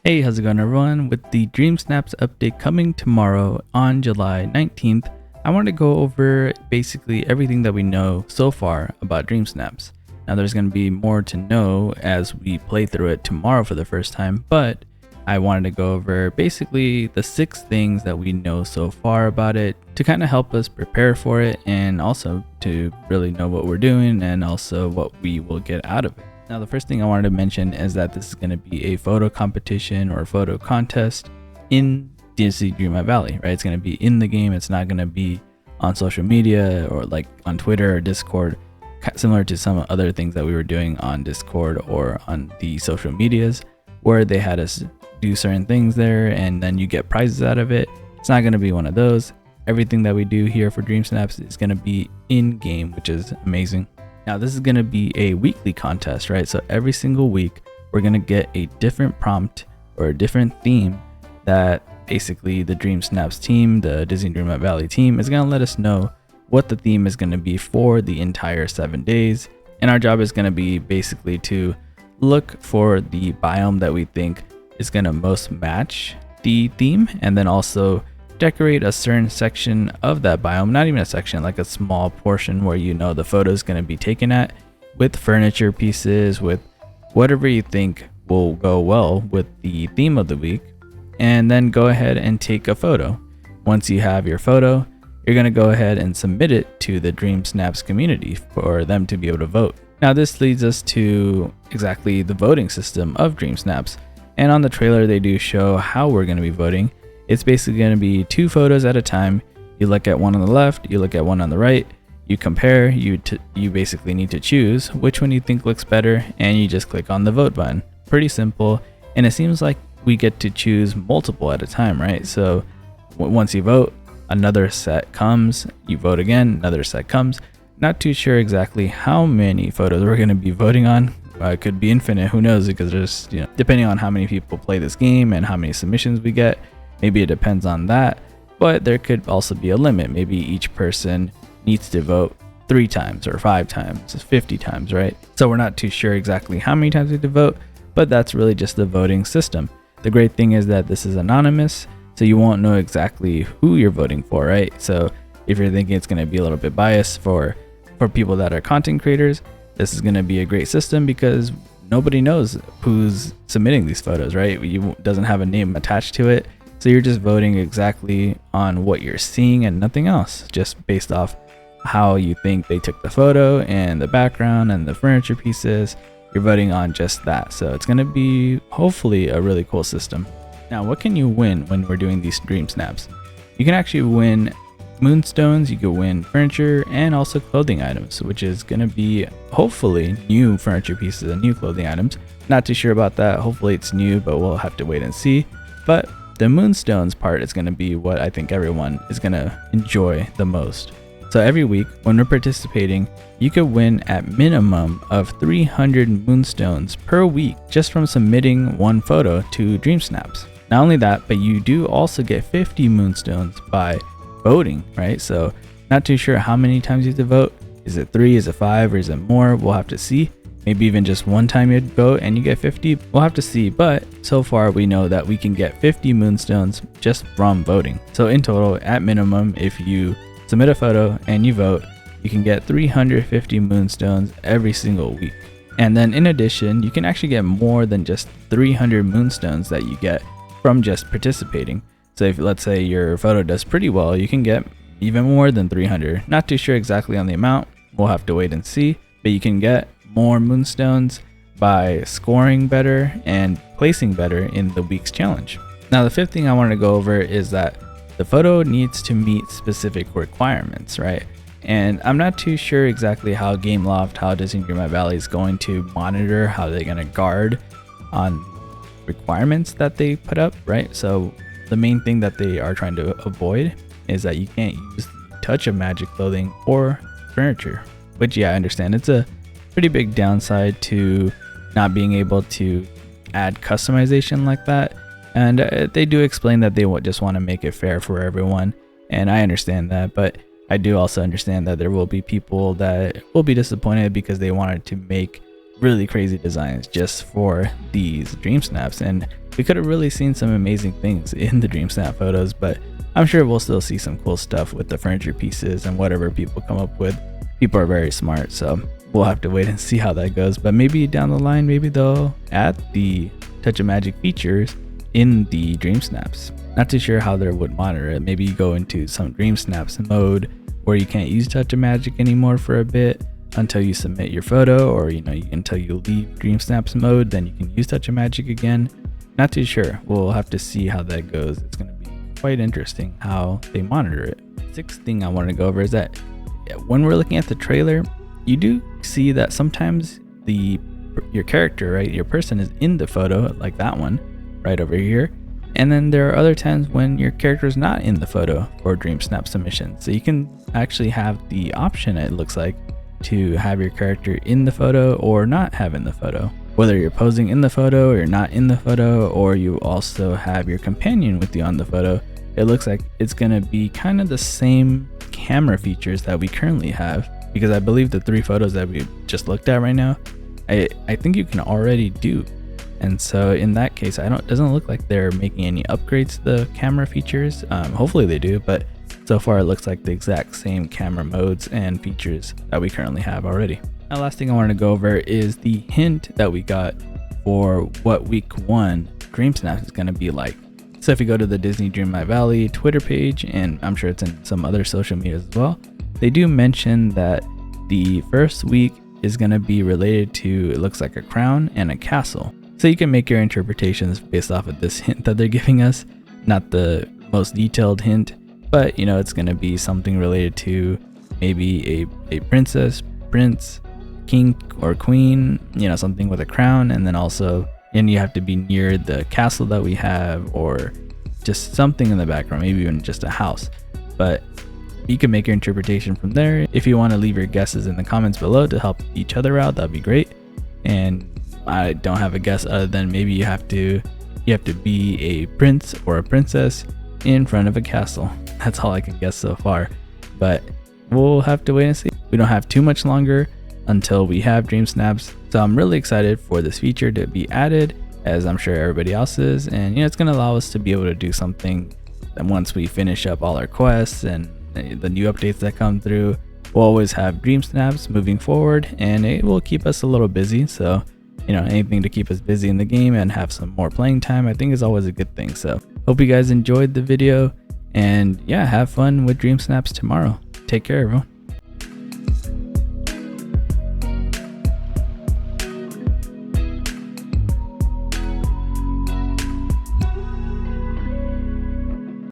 Hey, how's it going everyone? With the DreamSnaps update coming tomorrow on July 19th, I want to go over basically everything that we know so far about DreamSnaps. Now there's going to be more to know as we play through it tomorrow for the first time, but I wanted to go over basically the 6 things that we know so far about it to kind of help us prepare for it and also to really know what we're doing and also what we will get out of it. Now the first thing I wanted to mention is that this is going to be a photo competition or photo contest in Disney Dreamlight Valley, right? It's going to be in the game. It's not going to be on social media or like on Twitter or Discord, similar to some other things that we were doing on Discord or on the social medias where they had us do certain things there and then you get prizes out of it. It's not going to be one of those. Everything that we do here for DreamSnaps is going to be in game, which is amazing. Now this is going to be a weekly contest, right? So every single week we're going to get a different prompt or a different theme that basically the DreamSnaps team, the Disney Dreamlight Valley team, is going to let us know what the theme is going to be for the entire 7 days. And our job is going to be basically to look for the biome that we think is going to most match the theme, and then also decorate a certain section of that biome, not even a section, like a small portion where you know the photo is going to be taken at, with furniture pieces, with whatever you think will go well with the theme of the week, and then go ahead and take a photo. Once you have your photo, you're going to go ahead and submit it to the DreamSnaps community for them to be able to vote. Now this leads us to exactly the voting system of DreamSnaps, and on the trailer they do show how we're going to be voting. It's basically going to be 2 photos at a time. You look at one on the left, you look at one on the right, you compare, you basically need to choose which one you think looks better, and you just click on the vote button. Pretty simple, and it seems like we get to choose multiple at a time, right? So once you vote, another set comes, you vote again, another set comes. Not too sure exactly how many photos we're going to be voting on. It could be infinite, who knows, because there's, depending on how many people play this game and how many submissions we get, maybe it depends on that, but there could also be a limit. Maybe each person needs to vote 3 times or 5 times, 50 times, right? So we're not too sure exactly how many times we have to vote, but that's really just the voting system. The great thing is that this is anonymous, so you won't know exactly who you're voting for, right? So if you're thinking it's going to be a little bit biased for people that are content creators, this is going to be a great system because nobody knows who's submitting these photos, right? It doesn't have a name attached to it. So you're just voting exactly on what you're seeing and nothing else, just based off how you think they took the photo and the background and the furniture pieces. You're voting on just that. So it's going to be hopefully a really cool system. Now, what can you win when we're doing these DreamSnaps? You can actually win moonstones, you can win furniture, and also clothing items, which is going to be hopefully new furniture pieces and new clothing items. Not too sure about that. Hopefully it's new, but we'll have to wait and see. But the moonstones part is going to be what I think everyone is going to enjoy the most. So every week when we're participating, you could win at minimum of 300 moonstones per week just from submitting one photo to DreamSnaps. Not only that, but you do also get 50 moonstones by voting, right? So not too sure how many times you have to vote. Is it 3, is it 5, or is it more? We'll have to see. Maybe even just one time you'd vote and you get 50. We'll have to see, but so far we know that we can get 50 moonstones just from voting. So in total, at minimum, if you submit a photo and you vote, you can get 350 moonstones every single week. And then in addition, you can actually get more than just 300 moonstones that you get from just participating. So if, let's say, your photo does pretty well, you can get even more than 300. Not too sure exactly on the amount. We'll have to wait and see, but you can get more moonstones by scoring better and placing better in the week's challenge. Now the 5th thing I wanted to go over is that the photo needs to meet specific requirements, right? And I'm not too sure exactly how Gameloft, how Disney Dreamlight Valley is going to monitor, how they're going to guard on requirements that they put up, right? So the main thing that they are trying to avoid is that you can't use touch of magic clothing or furniture, which, yeah, I understand. It's a pretty big downside to not being able to add customization like that. And they do explain that they just want to make it fair for everyone. And I understand that, but I do also understand that there will be people that will be disappointed because they wanted to make really crazy designs just for these dream snaps, and we could have really seen some amazing things in the dream snap photos, but I'm sure we'll still see some cool stuff with the furniture pieces and whatever people come up with. People are very smart, so we'll have to wait and see how that goes. But maybe down the line, maybe they'll add the touch of magic features in the dream snaps. Not too sure how they would monitor it. Maybe you go into some dream snaps mode where you can't use touch of magic anymore for a bit until you submit your photo, or until you leave dream snaps mode, then you can use touch of magic again. Not too sure. We'll have to see how that goes. It's going to be quite interesting how they monitor it. Sixth thing I want to go over is that when we're looking at the trailer, you do see that sometimes your character, right, your person is in the photo, like that one right over here, and then there are other times when your character is not in the photo for dream snap submission. So you can actually have the option, it looks like, to have your character in the photo or not have in the photo, whether you're posing in the photo or you're not in the photo, or you also have your companion with you on the photo. It looks like it's going to be kind of the same camera features that we currently have, because I believe the 3 photos that we just looked at right now, I think you can already do. And so in that case, it doesn't look like they're making any upgrades to the camera features. Hopefully they do, but so far it looks like the exact same camera modes and features that we currently have already. Now, last thing I wanted to go over is the hint that we got for what week 1 Dream Snaps is going to be like. So if you go to the Disney Dreamlight Valley Twitter page, and I'm sure it's in some other social media as well, they do mention that the first week is going to be related to, it looks like, a crown and a castle. So you can make your interpretations based off of this hint that they're giving us. Not the most detailed hint, but it's going to be something related to maybe a princess, prince, king or queen, something with a crown, and then also, and you have to be near the castle that we have, or just something in the background, maybe even just a house. But you can make your interpretation from there. If you want to leave your guesses in the comments below to help each other out, that'd be great. And I don't have a guess other than maybe you have to be a prince or a princess in front of a castle. That's all I can guess so far, but we'll have to wait and see. We don't have too much longer until we have dream snaps, so I'm really excited for this feature to be added, as I'm sure everybody else is. And it's going to allow us to be able to do something that once we finish up all our quests and the new updates that come through, we'll always have dream snaps moving forward, and it will keep us a little busy. So anything to keep us busy in the game and have some more playing time, I think, is always a good thing. So hope you guys enjoyed the video, and yeah, have fun with dream snaps tomorrow. Take care, everyone.